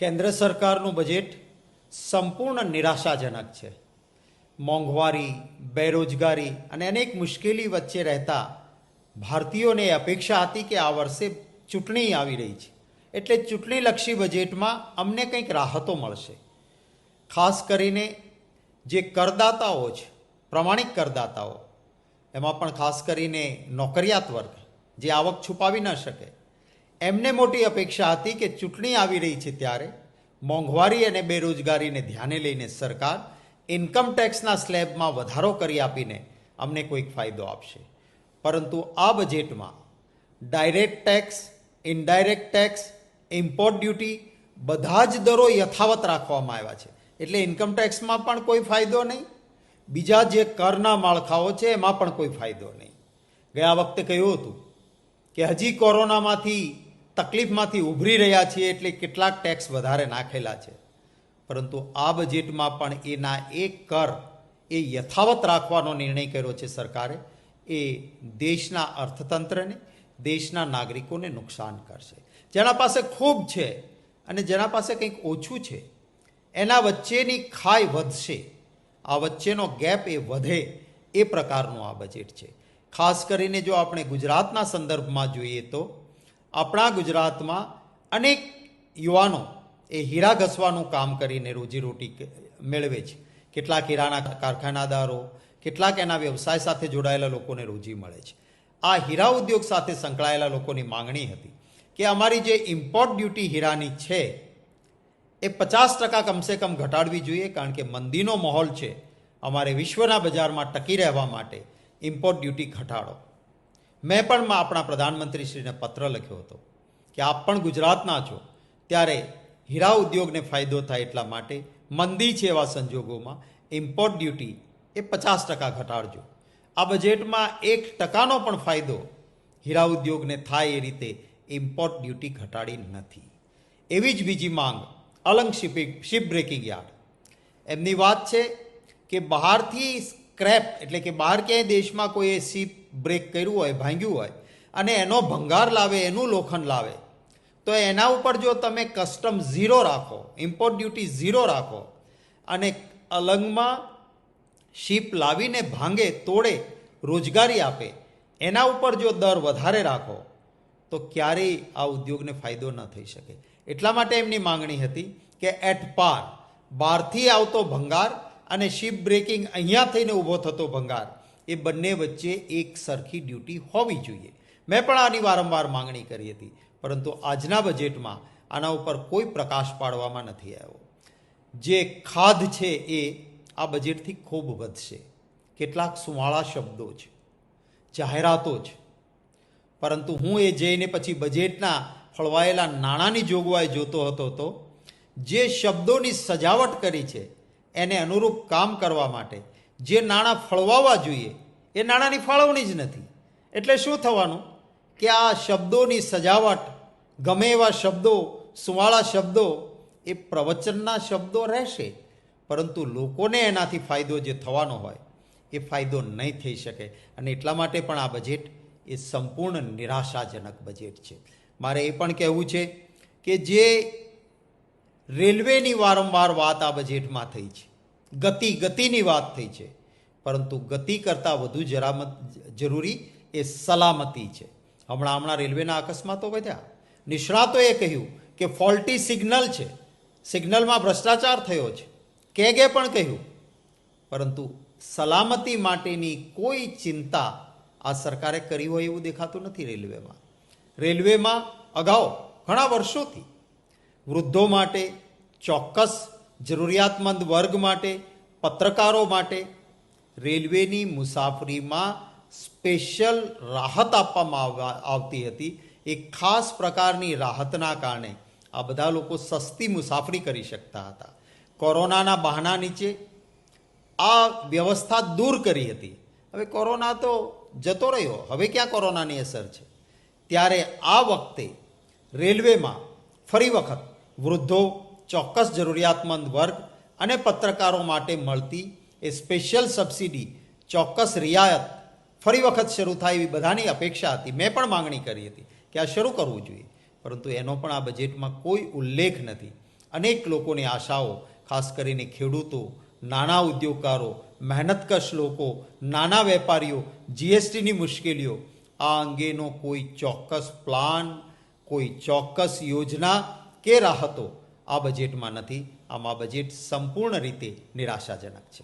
કેન્દ્ર સરકારનું બજેટ સંપૂર્ણ નિરાશાજનક છે. મોંઘવારી, બેરોજગારી અને અનેક મુશ્કેલી વચ્ચે રહેતા ભારતીયોને અપેક્ષા હતી કે આ વર્ષે ચૂંટણી આવી રહી છે, એટલે ચૂંટણીલક્ષી બજેટમાં અમને કંઈક રાહતો મળશે. ખાસ કરીને જે કરદાતાઓ છે, પ્રમાણિક કરદાતાઓ, એમાં પણ ખાસ કરીને નોકરિયાત વર્ગ જે આવક છુપાવી ન શકે, એમને મોટી અપેક્ષા હતી કે ચૂંટણી આવી રહી છે ત્યારે મોંઘવારી અને બેરોજગારીને ધ્યાને લઈને સરકાર ઇન્કમ ટેક્સના સ્લેબમાં વધારો કરી આપીને અમને કોઈક ફાયદો આપશે. પરંતુ આ બજેટમાં direct tax, indirect tax, import duty બધા જ દરો યથાવત રાખવામાં આવ્યા છે. એટલે ઇન્કમ ટેક્સમાં પણ કોઈ ફાયદો નહીં, બીજા જે કરના માળખાઓ છે એમાં પણ કોઈ ફાયદો નહીં. ગયા વખતે કહ્યું હતું કે હજી કોરોનામાંથી તકલીફમાંથી ઉભરી રહ્યા છીએ એટલે કેટલાક ટેક્સ વધારે નાખેલા છે, પરંતુ આ બજેટમાં પણ એના એક કર એ યથાવત રાખવાનો નિર્ણય કર્યો છે સરકારે. એ દેશના અર્થતંત્રને, દેશના નાગરિકોને નુકસાન કરશે. જેના પાસે ખૂબ છે અને જેના પાસે કંઈક ઓછું છે એના વચ્ચેની ખાઈ વધશે, આ વચ્ચેનો ગેપ એ વધે એ પ્રકારનું આ બજેટ છે. ખાસ કરીને જો આપણે ગુજરાતના સંદર્ભમાં જોઈએ તો આપણા ગુજરાતમાં અનેક યુવાનો એ હીરા ઘસવાનું કામ કરીને રોજીરોટી મેળવે છે. કેટલાક હીરાના કારખાનાદારો, કેટલાક એના વ્યવસાય સાથે જોડાયેલા લોકોને રોજી મળે છે. આ હીરા ઉદ્યોગ સાથે સંકળાયેલા લોકોની માંગણી હતી કે અમારી જે ઇમ્પોર્ટ ડ્યુટી હીરાની છે એ 50% કમસે કમ ઘટાડવી જોઈએ, કારણ કે મંદીનો માહોલ છે, અમારે વિશ્વના બજારમાં ટકી રહેવા માટે ઇમ્પોર્ટ ડ્યુટી ઘટાડો. મેં પણ આપણા પ્રધાનમંત્રીશ્રીને પત્ર લખ્યો હતો કે આપ પણ ગુજરાતના છો, ત્યારે હીરા ઉદ્યોગને ફાયદો થાય એટલા માટે મંદી છે એવા સંજોગોમાં ઇમ્પોર્ટ ડ્યુટી એ 50% ઘટાડજો. આ બજેટમાં 1% પણ ફાયદો હીરા ઉદ્યોગને થાય એ રીતે ઇમ્પોર્ટ ડ્યુટી ઘટાડી નથી. એવી જ બીજી માંગ અલંગ શિપ બ્રેકિંગ યાર્ડ, એમની વાત છે કે બહારથી સ્ક્રેપ એટલે કે બહાર ક્યાંય દેશમાં કોઈ શિપ બ્રેક કર્યું હોય, ભાંગ્યું હોય અને એનો ભંગાર લાવે, એનું લોખંડ લાવે, તો એના ઉપર જો તમે કસ્ટમ ઝીરો રાખો, ઇમ્પોર્ટ ડ્યુટી ઝીરો રાખો અને અલંગમાં શિપ લાવીને ભાંગે, તોડે, રોજગારી આપે, એના ઉપર જો દર વધારે રાખો તો ક્યારેય આ ઉદ્યોગને ફાયદો ન થઈ શકે. એટલા માટે એમની માંગણી હતી કે એટ પાર બહારથી આવતો ભંગાર અને શિપ બ્રેકિંગ અહીંયા થઈને ઊભો થતો ભંગાર, એ બંને વચ્ચે એક સરખી ડ્યુટી હોવી જોઈએ. મેં પણ આની વારંવાર માંગણી કરી હતી, પરંતુ આજના બજેટમાં આના ઉપર કોઈ પ્રકાશ પાડવામાં નથી આવ્યો. જે ખાધ છે એ આ બજેટથી ખૂબ વધશે. કેટલાક સુવાળા શબ્દો છે, જાહેરાતો છે, પરંતુ હું એ જઈને પછી બજેટના ફળવાયેલા નાણાંની જોગવાઈ જોતો હતો તો જે શબ્દોની સજાવટ કરી છે એને અનુરૂપ કામ કરવા માટે જે નાણાં ફળવાવા જોઈએ એ નાણાંની ફાળવણી જ નથી. એટલે શું થવાનું કે આ શબ્દોની સજાવટ, ગમે એવા શબ્દો, સુવાળા શબ્દો એ પ્રવચનના શબ્દો રહેશે, પરંતુ લોકોને એનાથી ફાયદો જે થવાનો હોય એ ફાયદો નહીં થઈ શકે. અને એટલા માટે પણ આ બજેટ એ સંપૂર્ણ નિરાશાજનક બજેટ છે. મારે એ પણ કહેવું છે કે જે રેલવેની વારંવાર વાત આ બજેટમાં થઈ છે, ગતિની વાત થઈ છે, પરંતુ ગતિ કરતાં વધુ જરૂરી એ સલામતી છે. હમણાં રેલવેના અકસ્માતો વધ્યા. નિષ્ણાતોએ કહ્યું કે ફોલ્ટી સિગ્નલ છે, સિગ્નલમાં ભ્રષ્ટાચાર થયો છે, કેગે પણ કહ્યું, પરંતુ સલામતી માટેની કોઈ ચિંતા આ સરકારે કરી હોય એવું દેખાતું નથી. રેલવેમાં અગાઉ ઘણા વર્ષોથી વૃદ્ધો માટે, ચોક્કસ જરૂરિયાતમંદ વર્ગ માટે, પત્રકારો માટે રેલવેની મુસાફરીમાં સ્પેશિયલ રાહત આપવામાં આવતી હતી. એક ખાસ પ્રકારની રાહતના કારણે આ બધા લોકો સસ્તી મુસાફરી કરી શકતા હતા. કોરોનાના બહાના નીચે આ વ્યવસ્થા દૂર કરી હતી. હવે કોરોના તો જતો રહ્યો, હવે ક્યાં કોરોનાની અસર છે? ત્યારે આ વખતે રેલવેમાં ફરી વખત વૃદ્ધો, ચોક્કસ જરૂરિયાતમંદ વર્ગ અને પત્રકારો માટે મળતી એ સ્પેશિયલ સબસિડી, ચોક્કસ રિયાયત ફરી વખત શરૂ થાય એવી બધાની અપેક્ષા હતી. મેં પણ માંગણી કરી હતી કે આ શરૂ કરવું જોઈએ, પરંતુ એનો પણ આ બજેટમાં કોઈ ઉલ્લેખ નથી. અનેક લોકોની આશાઓ, ખાસ કરીને ખેડૂતો, નાના ઉદ્યોગકારો, મહેનતકશ લોકો, નાના વેપારીઓ, જીએસટીની મુશ્કેલીઓ, આ અંગેનો કોઈ ચોક્કસ પ્લાન, કોઈ ચોક્કસ યોજના કે રાહતો આ બજેટમાં નથી. આમાં બજેટ સંપૂર્ણ રીતે નિરાશાજનક છે.